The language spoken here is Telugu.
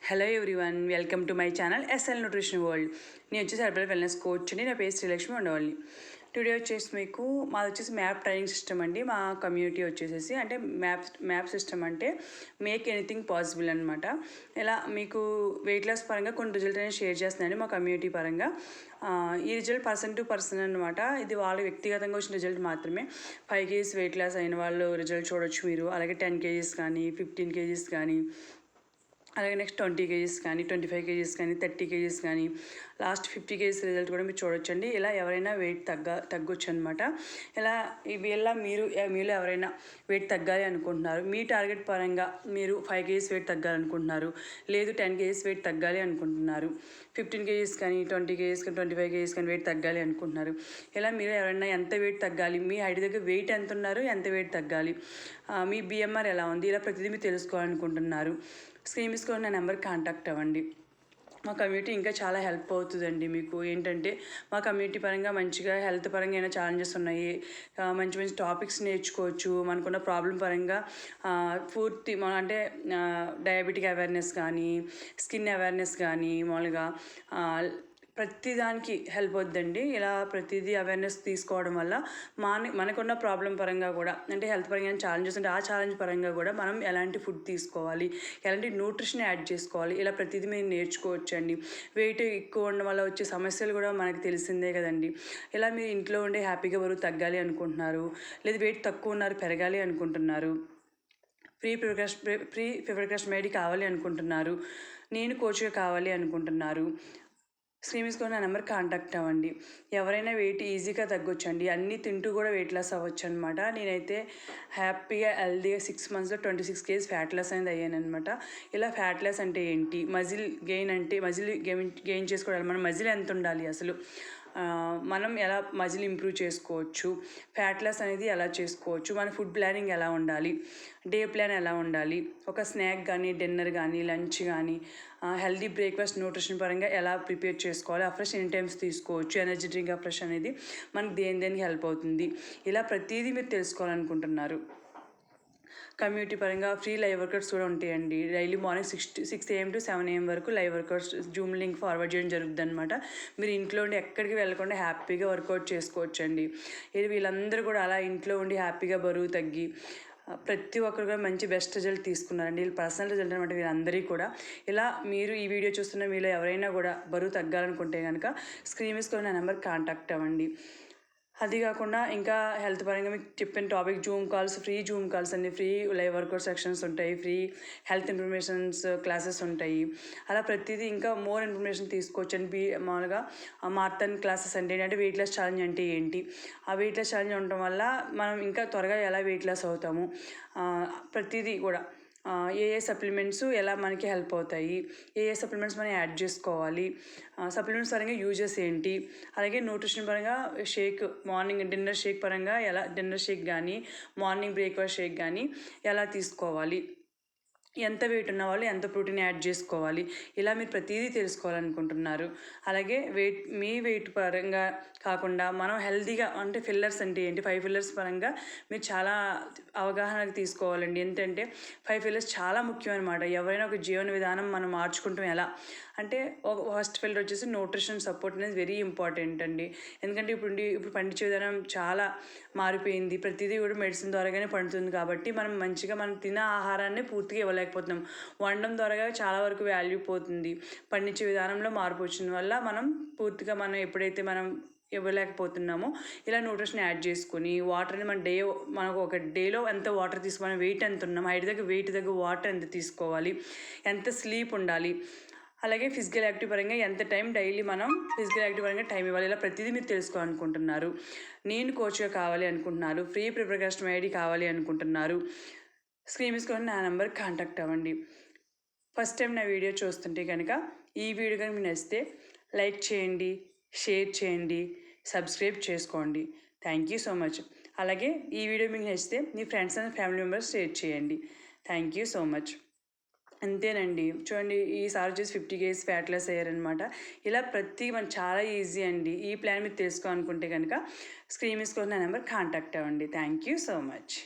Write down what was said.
Hello everyone, welcome to my channel S L nutrition world. నేను వచ్చేసి హెర్బల్ వెల్నెస్ కోచ్ అండి. నా పేరు శ్రీలక్ష్మి ఉండవాలి. టుడే వచ్చేసి మాది వచ్చేసి మ్యాప్ ట్రైనింగ్ సిస్టమ్ అండి. మా కమ్యూనిటీ వచ్చేసేసి అంటే మ్యాప్ సిస్టమ్ అంటే మేక్ ఎనీథింగ్ పాసిబుల్ అనమాట. ఇలా మీకు వెయిట్ లాస్ పరంగా కొన్ని రిజల్ట్ అనేది షేర్ చేస్తున్నాను మా కమ్యూనిటీ పరంగా. ఈ రిజల్ట్ పర్సన్ టు పర్సన్ అనమాట. ఇది వాళ్ళ వ్యక్తిగతంగా వచ్చిన రిజల్ట్ మాత్రమే. 5 kgs వెయిట్ లాస్ అయిన వాళ్ళు రిజల్ట్ చూడొచ్చు మీరు. అలాగే 10 kgs కానీ 15 kgs కానీ, అలాగే నెక్స్ట్ 20 kgs కానీ 25 kgs కానీ 30 kgs కానీ లాస్ట్ 50 kgs రిజల్ట్ కూడా మీరు చూడొచ్చండి. ఇలా ఎవరైనా వెయిట్ తగ్గొచ్చు అనమాట. ఇలా మీరు ఎవరైనా వెయిట్ తగ్గాలి అనుకుంటున్నారు, మీ టార్గెట్ పరంగా మీరు 5 kgs వెయిట్ తగ్గాలనుకుంటున్నారు, లేదు 10 kgs వెయిట్ తగ్గాలి అనుకుంటున్నారు, 15 kgs కానీ 20 kgs కానీ 25 kgs కానీ వెయిట్ తగ్గాలి అనుకుంటున్నారు. ఇలా మీరు ఎవరైనా ఎంత వెయిట్ తగ్గాలి, మీ హైట్ దగ్గర వెయిట్ ఎంత ఉన్నారు, ఎంత వెయిట్ తగ్గాలి, మీ BMR ఎలా ఉంది, ఇలా ప్రతిదీ మీరు తెలుసుకోవాలనుకుంటున్నారు, స్క్రీన్ మీద నా నెంబర్కి కాంటాక్ట్ అవ్వండి. మా కమ్యూనిటీ ఇంకా చాలా హెల్ప్ అవుతుందండి. మీకు ఏంటంటే మా కమ్యూనిటీ పరంగా మంచిగా హెల్త్ పరంగా ఏమైనా ఛాలెంజెస్ ఉన్నాయి, మంచి మంచి టాపిక్స్ నేర్చుకోవచ్చు. మనకున్న ప్రాబ్లం పరంగా అంటే డయాబెటిక్ అవేర్నెస్ కానీ, స్కిన్ అవేర్నెస్ కానీ, మామూలుగా ప్రతిదానికి హెల్ప్ అవుతుందండి. ఇలా ప్రతిదీ అవేర్నెస్ తీసుకోవడం వల్ల మనకున్న ప్రాబ్లం పరంగా కూడా, అంటే హెల్త్ పరంగా ఛాలెంజెస్ ఉంటే ఆ ఛాలెంజ్ పరంగా కూడా మనం ఎలాంటి ఫుడ్ తీసుకోవాలి, ఎలాంటి న్యూట్రిషన్ యాడ్ చేసుకోవాలి, ఇలా ప్రతిదీ మీరు నేర్చుకోవచ్చండి. వెయిట్ ఎక్కువ ఉండడం వల్ల వచ్చే సమస్యలు కూడా మనకు తెలిసిందే కదండి. ఇలా మీరు ఇంట్లో ఉండే హ్యాపీగా బరువు తగ్గాలి అనుకుంటున్నారు, లేదా వెయిట్ తక్కువ ఉన్నారు పెరగాలి అనుకుంటున్నారు, ప్రీ ప్రిపరేషన్ మేడి కావాలి అనుకుంటున్నారు, నేను కోచ్గా కావాలి అనుకుంటున్నారు, స్క్రీన్ మీద నా నెంబర్ కాంటాక్ట్ అవ్వండి. ఎవరైనా వెయిట్ ఈజీగా తగ్గొచ్చండి. అన్నీ తింటూ కూడా వెయిట్ లాస్ అవ్వచ్చు అనమాట. నేనైతే హ్యాపీగా హెల్దీగా 6 monthsలో 26 kgs ఫ్యాట్ లాస్ అనేది అయ్యాను అనమాట. ఇలా ఫ్యాట్ లాస్ అంటే ఏంటి, మజిల్ గెయిన్ అంటే మజిల్ గెయిన్ చేసుకోవడానికి మన మజిల్ ఎంత ఉండాలి, అసలు మనం ఎలా మజిల్ ఇంప్రూవ్ చేసుకోవచ్చు, ఫ్యాట్ లాస్ అనేది ఎలా చేసుకోవచ్చు, మన ఫుడ్ ప్లానింగ్ ఎలా ఉండాలి, డే ప్లాన్ ఎలా ఉండాలి, ఒక స్నాక్ కానీ డిన్నర్ కానీ లంచ్ కానీ హెల్దీ బ్రేక్ఫాస్ట్ న్యూట్రిషన్ పరంగా ఎలా ప్రిపేర్ చేసుకోవాలి, అఫ్రెష్ ఎన్ని టైమ్స్ తీసుకోవచ్చు, ఎనర్జీ డ్రింక్ అఫ్రెష్ అనేది మనకు దేనికి హెల్ప్ అవుతుంది, ఇలా ప్రతిదీ మీరు తెలుసుకోవాలనుకుంటున్నారు. కమ్యూనిటీ పరంగా ఫ్రీ లైవ్ వర్కౌట్స్ కూడా ఉంటాయండి. Daily morning 6 AM to 7 AM వరకు live workouts Zoom link forward చేయడం జరుగుతుంది అనమాట. మీరు ఇంట్లో ఉండి ఎక్కడికి వెళ్ళకుండా హ్యాపీగా వర్కౌట్ చేసుకోవచ్చండి. వీళ్ళందరూ కూడా అలా ఇంట్లో ఉండి హ్యాపీగా బరువు తగ్గి ప్రతి ఒక్కరు కూడా మంచి బెస్ట్ రిజల్ట్ తీసుకున్నారండి. వీళ్ళు పర్సనల్ రిజల్ట్ అనమాట వీళ్ళందరికీ కూడా. ఇలా మీరు ఈ వీడియో చూస్తున్న మీలో ఎవరైనా కూడా బరువు తగ్గాలనుకుంటే కనుక స్క్రీన్ మీద నా నెంబర్ కాంటాక్ట్ అవ్వండి. అది కాకుండా ఇంకా హెల్త్ పరంగా మీకు చెప్పిన టాపిక్ ఫ్రీ జూమ్ కాల్స్ అండి, ఫ్రీ లైవ్ వర్కౌట్ సెక్షన్స్ ఉంటాయి, ఫ్రీ హెల్త్ ఇన్ఫర్మేషన్స్ క్లాసెస్ ఉంటాయి. అలా ప్రతిదీ ఇంకా మోర్ ఇన్ఫర్మేషన్ తీసుకోవచ్చండి. మామూలుగా మారథాన్ క్లాసెస్ అంటే వెయిట్ లాస్ ఛాలెంజ్ అంటే ఏంటి, ఆ వెయిట్ లాస్ ఛాలెంజ్ ఉండటం వల్ల మనం ఇంకా త్వరగా ఎలా వెయిట్ లాస్ అవుతాము, ప్రతిదీ కూడా ఏ సప్లిమెంట్స్ ఎలా మనకి హెల్ప్ అవుతాయి, ఏ సప్లిమెంట్స్ మనం యాడ్ చేసుకోవాలి, సప్లిమెంట్స్ పరంగా యూజెస్ ఏంటి, అలాగే న్యూట్రిషన్ పరంగా షేక్ మార్నింగ్ డిన్నర్ షేక్ పరంగా ఎలా డిన్నర్ షేక్ కానీ మార్నింగ్ బ్రేక్ఫాస్ట్ షేక్ కానీ ఎలా తీసుకోవాలి, ఎంత వెయిట్ ఉన్న వాళ్ళు ఎంత ప్రోటీన్ యాడ్ చేసుకోవాలి, ఇలా మీరు ప్రతిదీ తెలుసుకోవాలనుకుంటున్నారు. అలాగే మీ వెయిట్ పరంగా కాకుండా మనం హెల్తీగా అంటే ఫిల్లర్స్ అంటే ఏంటి, 5 pillars పరంగా మీరు చాలా అవగాహనకు తీసుకోవాలండి. ఏంటంటే 5 pillars చాలా ముఖ్యం అనమాట. ఎవరైనా ఒక జీవన విధానం మనం మార్చుకుంటాం ఎలా అంటే, ఫస్ట్ పిల్లర్ వచ్చేసి న్యూట్రిషన్ సపోర్ట్ అనేది వెరీ ఇంపార్టెంట్ అండి. ఎందుకంటే ఇప్పుడు పండించే విధానం చాలా మారిపోయింది. ప్రతిదీ కూడా మెడిసిన్ ద్వారాగానే పండుతుంది కాబట్టి మనం తినే ఆహారాన్ని పూర్తిగా ఇవ్వలేకపోతున్నాం. వండడం ద్వారా చాలా వరకు వాల్యూ పోతుంది. పండించే విధానంలో మార్పు వచ్చిన వల్ల మనం ఎప్పుడైతే మనం ఇవ్వలేకపోతున్నామో ఇలా న్యూట్రిషన్ యాడ్ చేసుకుని వాటర్ని మనకు ఒక డేలో ఎంత వాటర్ తీసుకోవాలి, వెయిట్ ఎంత ఉన్నాం, వెయిట్ దగ్గర వాటర్ ఎంత తీసుకోవాలి, ఎంత స్లీప్ ఉండాలి, అలాగే ఫిజికల్ యాక్టివ్ పరంగా ఎంత టైం డైలీ మనం ఫిజికల్ యాక్టివ్ పరంగా టైం ఇవ్వాలి, ఇలా ప్రతిదీ మీరు తెలుసుకోవాలనుకుంటున్నారు. నేను కోచ్గా కావాలి అనుకుంటున్నారు, ఫ్రీ ప్రిపరేషన్ ఐడి కావాలి అనుకుంటున్నారు, స్క్రీన్ మీద నా నెంబర్ కాంటాక్ట్ అవ్వండి. ఫస్ట్ టైం నా వీడియో చూస్తుంటే కనుక ఈ వీడియో కనుక మీకు నచ్చితే లైక్ చేయండి, షేర్ చేయండి, సబ్స్క్రైబ్ చేసుకోండి. Thank you so much. అలాగే ఈ వీడియో మీకు నచ్చితే మీ friends and family members share చేయండి. Thank you so much. అంతేనండి. చూడండి, ఈసారి వచ్చేసి 50 kgs ఫ్యాట్ లాస్ అయ్యారనమాట. ఇలా మనం చాలా ఈజీ అండి. ఈ ప్లాన్ మీరు తెలుసుకోవాలనుకుంటే కనుక స్క్రీన్ మీద నా నెంబర్ కాంటాక్ట్ అవ్వండి. Thank you so much.